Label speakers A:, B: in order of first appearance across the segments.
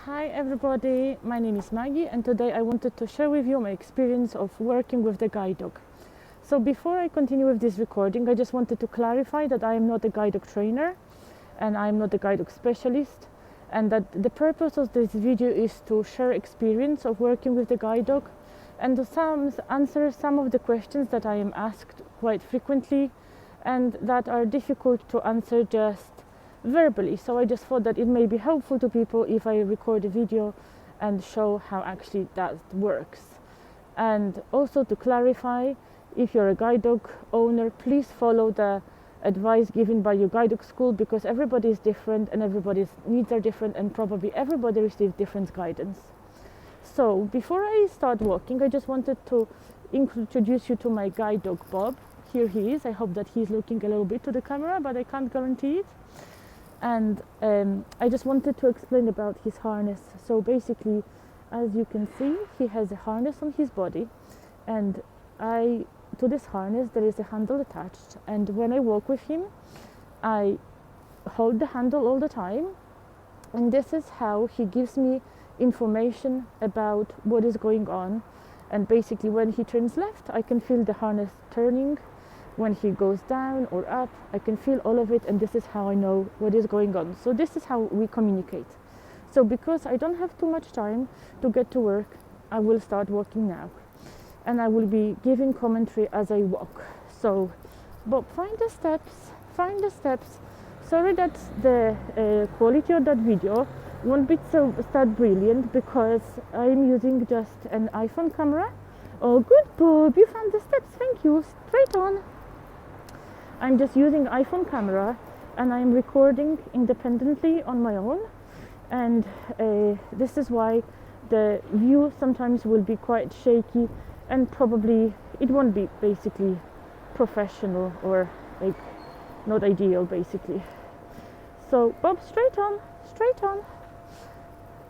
A: Hi everybody, my name is Maggie and today I wanted to share with you my experience of working with the guide dog. So before I continue with this recording, I just wanted to clarify that I am not a guide dog trainer and I am not a guide dog specialist, and that the purpose of this video is to share experience of working with the guide dog and to answer some of the questions that I am asked quite frequently and that are difficult to answer just verbally. So I just thought that it may be helpful to people if I record a video and show how actually that works. And also to clarify, if you're a guide dog owner, please follow the advice given by your guide dog school, because everybody is different and everybody's needs are different and probably everybody receives different guidance. So before I start walking, I just wanted to introduce you to my guide dog Bob. Here he is. I hope that he's looking a little bit to the camera, but I can't guarantee it. And I just wanted to explain about his harness. So basically, as you can see, he has a harness on his body, and to this harness there is a handle attached, and when I walk with him I hold the handle all the time, and this is how he gives me information about what is going on. And basically when he turns left, I can feel the harness turning. When he goes down or up, I can feel all of it, and this is how I know what is going on. So this is how we communicate. So because I don't have too much time to get to work, I will start walking now, and I will be giving commentary as I walk. So Bob, find the steps. Sorry that the quality of that video won't be that brilliant because I'm using just an iPhone camera. Oh, good Bob, you found the steps, thank you, straight on. I'm just using iPhone camera and I'm recording independently on my own, and this is why the view sometimes will be quite shaky and probably it won't be basically professional or like not ideal basically. So Bob, straight on.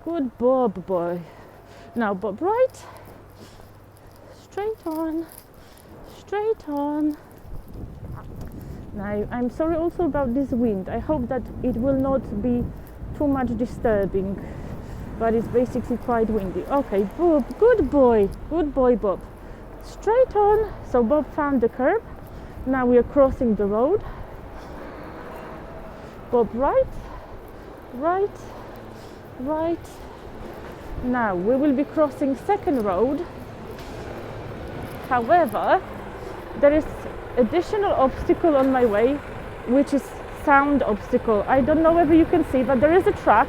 A: Good Bob boy. Now Bob, right, straight on. Now, I'm sorry also about this wind. I hope that it will not be too much disturbing, but it's basically quite windy. Okay, Bob, good boy Bob. Straight on. So Bob found the curb. Now we are crossing the road. Bob, right. Now we will be crossing second road. However, there is additional obstacle on my way, which is sound obstacle. I don't know whether you can see, but there is a truck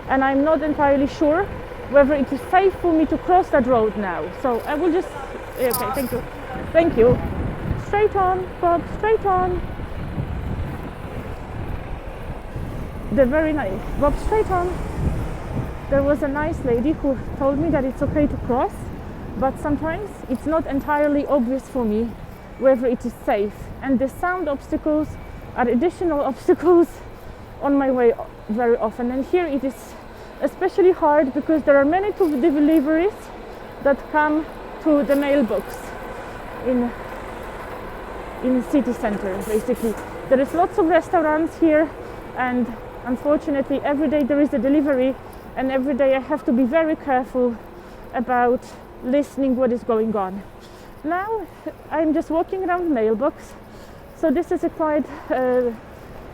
A: and I'm not entirely sure whether it is safe for me to cross that road now. So I will just, okay, thank you. Straight on, Bob, straight on. They're very nice. Bob, straight on. There was a nice lady who told me that it's okay to cross, but sometimes it's not entirely obvious for me whether it is safe, and the sound obstacles are additional obstacles on my way very often. And here it is especially hard because there are many deliveries that come to the mailbox in city center. Basically there is lots of restaurants here, and unfortunately every day there is a delivery, and every day I have to be very careful about listening what is going on. Now I'm just walking around the mailbox, so this is a quite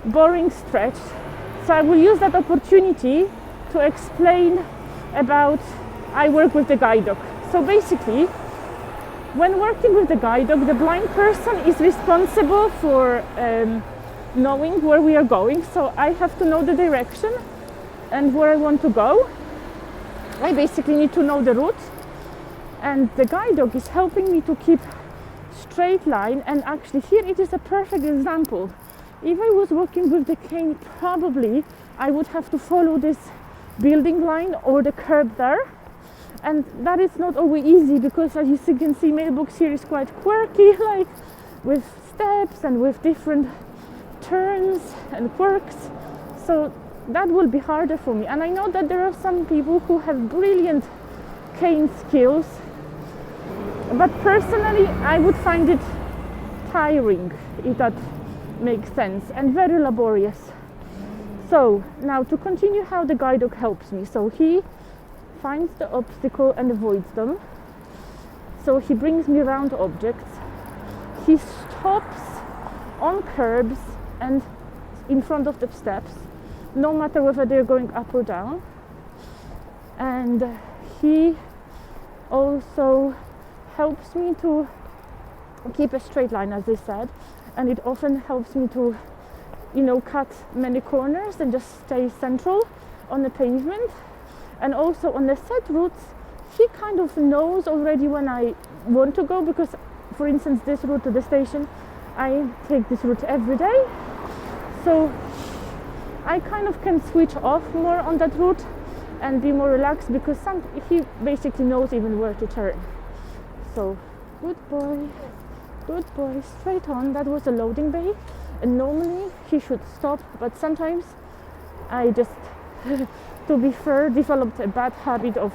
A: boring stretch, so I will use that opportunity to explain about I work with the guide dog. So basically, when working with the guide dog, the blind person is responsible for knowing where we are going, so I have to know the direction and where I want to go. I basically need to know the route, and the guide dog is helping me to keep straight line. And actually here it is a perfect example. If I was walking with the cane, probably I would have to follow this building line or the curb there, and that is not always easy because, as you can see, mailbox here is quite quirky, like with steps and with different turns and quirks, so that will be harder for me. And I know that there are some people who have brilliant cane skills, but personally I would find it tiring, if that makes sense, and very laborious. So now to continue how the guide dog helps me. So he finds the obstacle and avoids them. So he brings me around objects. He stops on curbs and in front of the steps, no matter whether they're going up or down. And he also helps me to keep a straight line, as I said, and it often helps me to, cut many corners and just stay central on the pavement. And also on the set routes, he kind of knows already when I want to go, because for instance this route to the station, I take this route every day, so I kind of can switch off more on that route and be more relaxed, because he basically knows even where to turn. So good boy, straight on. That was a loading bay, and normally he should stop, but sometimes I just to be fair, developed a bad habit of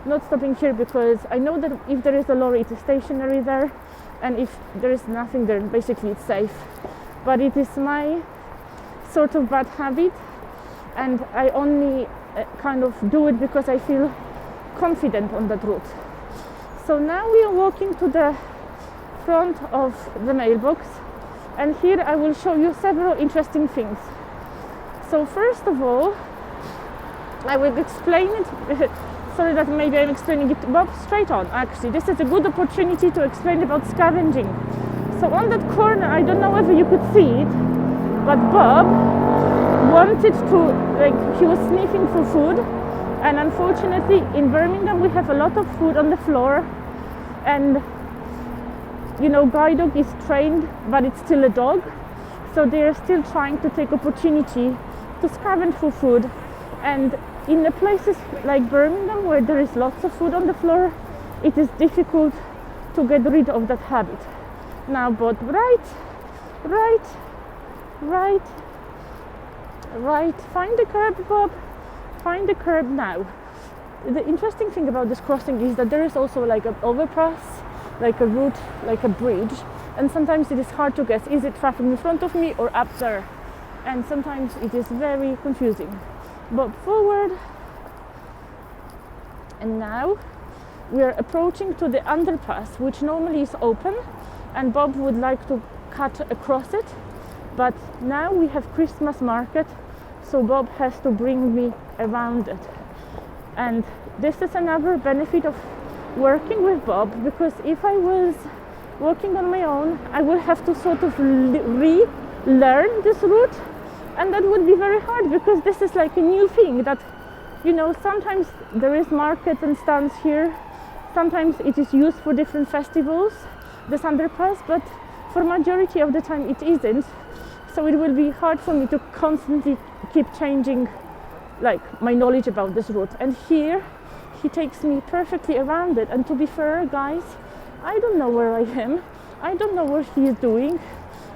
A: not stopping here, because I know that if there is a lorry, it's stationary there, and if there is nothing there, basically it's safe. But it is my sort of bad habit, and I only kind of do it because I feel confident on that route. So now we are walking to the front of the mailbox, and here I will show you several interesting things. So first of all, I will explain it. Sorry that maybe I'm explaining it, Bob, straight on. Actually, this is a good opportunity to explain about scavenging. So on that corner, I don't know whether you could see it, but Bob wanted to, he was sniffing for food, and unfortunately in Birmingham we have a lot of food on the floor, and guide dog is trained, but it's still a dog, so they are still trying to take opportunity to scavenge for food. And in the places like Birmingham, where there is lots of food on the floor, it is difficult to get rid of that habit. Now, but right, find the curb, Bob, find the curb now. The interesting thing about this crossing is that there is also like an overpass, like a route, like a bridge, and sometimes it is hard to guess, is it traffic in front of me or up there? And sometimes it is very confusing. Bob forward, and now we are approaching to the underpass, which normally is open, and Bob would like to cut across it, but now we have Christmas market, so Bob has to bring me around it. And this is another benefit of working with Bob, because if I was working on my own, I will have to sort of relearn this route, and that would be very hard, because this is like a new thing that, sometimes there is markets and stands here, sometimes it is used for different festivals, this underpass, but for majority of the time it isn't. So it will be hard for me to constantly keep changing like my knowledge about this route. And here he takes me perfectly around it, and to be fair, guys, I don't know where I am, I don't know what he is doing,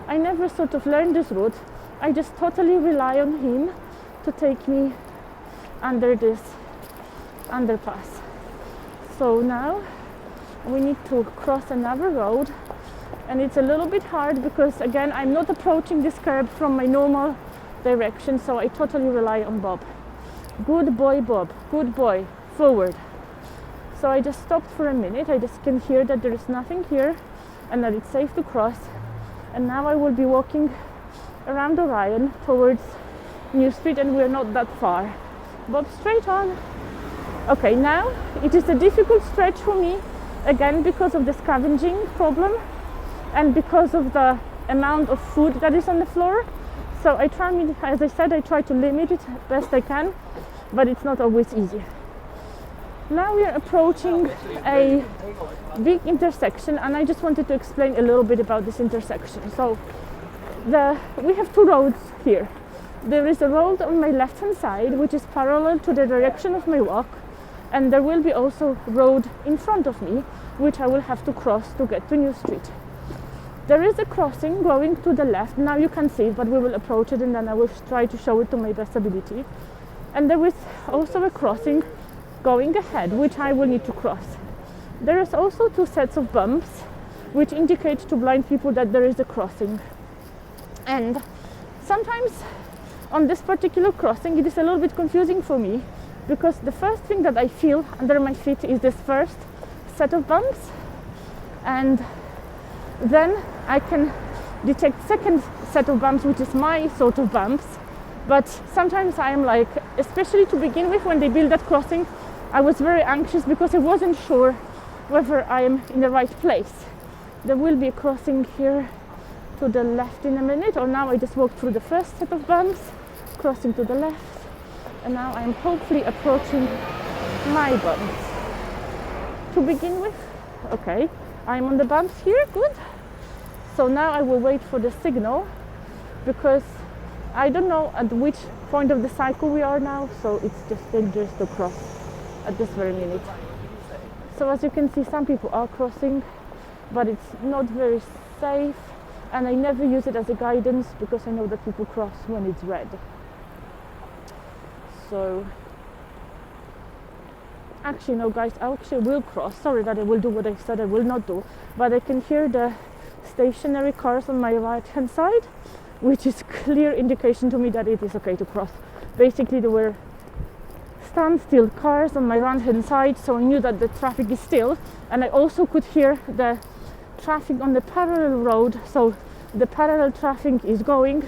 A: I never sort of learned this route. I just totally rely on him to take me under this underpass. So now we need to cross another road, and it's a little bit hard because again I'm not approaching this curb from my normal direction, so I totally rely on Bob. Good boy, Bob, good boy, forward. So I just stopped for a minute, I just can hear that there is nothing here and that it's safe to cross, and now I will be walking around Orion towards New Street, and we're not that far. Bob, straight on. Okay, now it is a difficult stretch for me, again because of the scavenging problem and because of the amount of food that is on the floor. So I try, as I said, I try to limit it best I can, but it's not always easy. Now we are approaching a big intersection, and I just wanted to explain a little bit about this intersection. So we have two roads here. There is a road on my left hand side which is parallel to the direction of my walk, and there will be also a road in front of me which I will have to cross to get to New Street. There is a crossing going to the left, now you can see it, but we will approach it and then I will try to show it to my best ability. And there is also a crossing going ahead which I will need to cross. There is also two sets of bumps which indicate to blind people that there is a crossing. And sometimes on this particular crossing it is a little bit confusing for me, because the first thing that I feel under my feet is this first set of bumps, and then I can detect second set of bumps, which is my sort of bumps. But sometimes I am like, especially to begin with, when they build that crossing, I was very anxious because I wasn't sure whether I am in the right place. There will be a crossing here to the left in a minute, or now I just walked through the first set of bumps, crossing to the left, and now I'm hopefully approaching my bumps. To begin with, okay, I'm on the bumps here, good. So now I will wait for the signal, because I don't know at which point of the cycle we are now, so it's just dangerous to cross at this very minute. So as you can see, some people are crossing, but it's not very safe, and I never use it as a guidance because I know that people cross when it's red. So actually no guys, I actually will cross. Sorry that I will do what I said I will not do, but I can hear the stationary cars on my right hand side, which is clear indication to me that it is okay to cross. Basically there were standstill cars on my right hand side, so I knew that the traffic is still, and I also could hear the traffic on the parallel road, so the parallel traffic is going,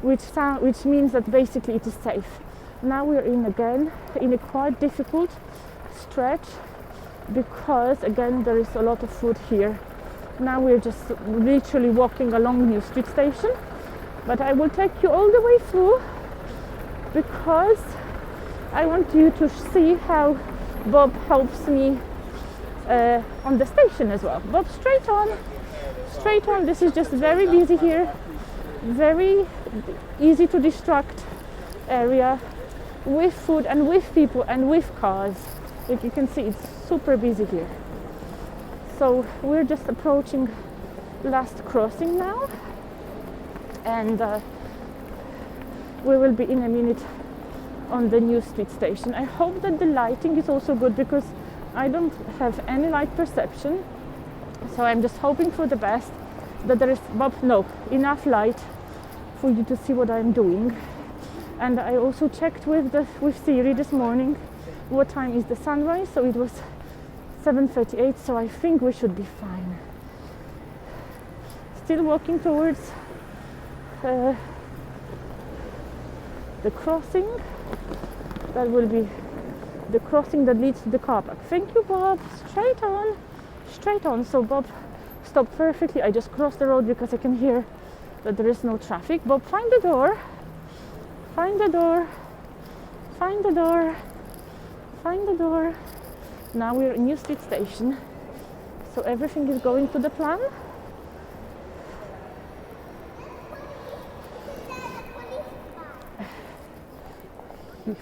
A: which means that basically it is safe. Now we're in again in a quite difficult stretch, because again there is a lot of food here. Now we're just literally walking along New Street Station, but I will take you all the way through because I want you to see how Bob helps me on the station as well. Bob, straight on, straight on. This is just very busy here, very easy to distract area, with food and with people and with cars. Like you can see, it's super busy here. So we're just approaching last crossing now, and we will be in a minute on the New Street Station. I hope that the lighting is also good, because I don't have any light perception, so I'm just hoping for the best, that there is enough light for you to see what I'm doing. And I also checked with Siri this morning what time is the sunrise, so it was 7:38, so I think we should be fine. Still walking towards the crossing. That will be the crossing that leads to the car park. Thank you, Bob. Straight on, straight on. So Bob stopped perfectly. I just crossed the road because I can hear that there is no traffic. Bob, find the door. Find the door. Find the door. Find the door. Now we're in New Street Station, so everything is going to the plan.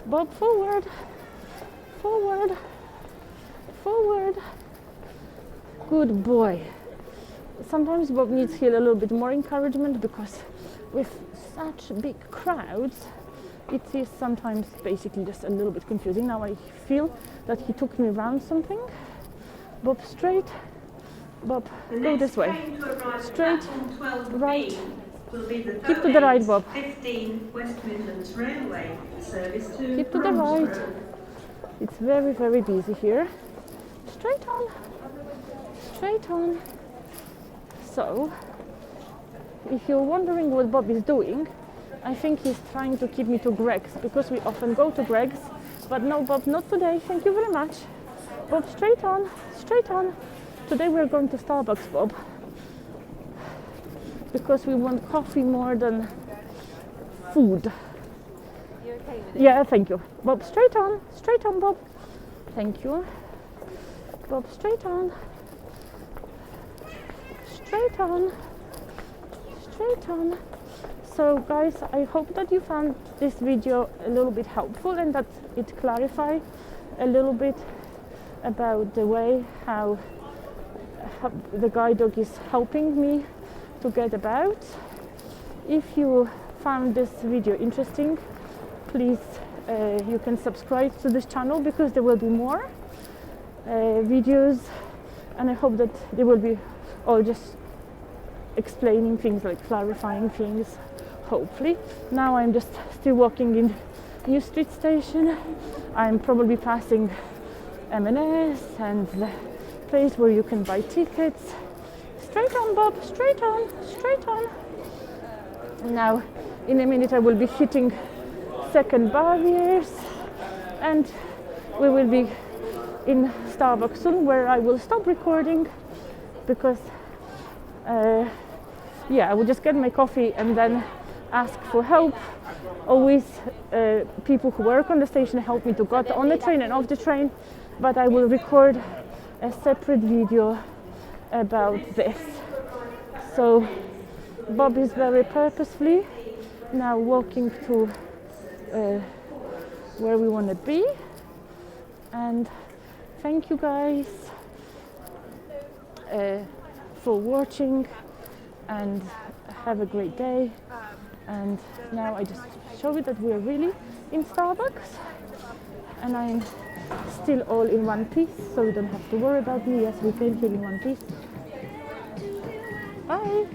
A: Bob, forward, forward, forward. Good boy. Sometimes Bob needs here a little bit more encouragement, because with such big crowds, it is sometimes basically just a little bit confusing. Now I feel that he took me around something. Bob, straight. Bob, go this way. Straight, right. Keep to the right, Bob.
B: 15 West Midlands Railway service to
A: Keep to the right. It's very, very busy here. Straight on. Straight on. So, if you're wondering what Bob is doing, I think he's trying to keep me to Greggs, because we often go to Greggs. But no, Bob, not today. Thank you very much. Bob, straight on, straight on. Today we're going to Starbucks, Bob, because we want coffee more than food.
C: You okay with it?
A: Yeah, thank you. Bob, straight on, Bob. Thank you. Bob, straight on. Straight on. Straight on. So guys, I hope that you found this video a little bit helpful, and that it clarified a little bit about the way how the guide dog is helping me to get about. If you found this video interesting, please you can subscribe to this channel, because there will be more videos, and I hope that they will be all just explaining things, like clarifying things, hopefully. Now I'm just still walking in New Street Station. I'm probably passing M&S and the place where you can buy tickets. Straight on, Bob, straight on, straight on. Now, in a minute I will be hitting second barriers and we will be in Starbucks soon, where I will stop recording because I will just get my coffee and then ask for help. Always people who work on the station help me to get on the train and off the train, but I will record a separate video about this. So Bob is very purposefully now walking to where we want to be, and thank you guys for watching and have a great day. And now I just show you that we are really in Starbucks and I'm still all in one piece, so you don't have to worry about me. Yes, we came here in one piece. Bye.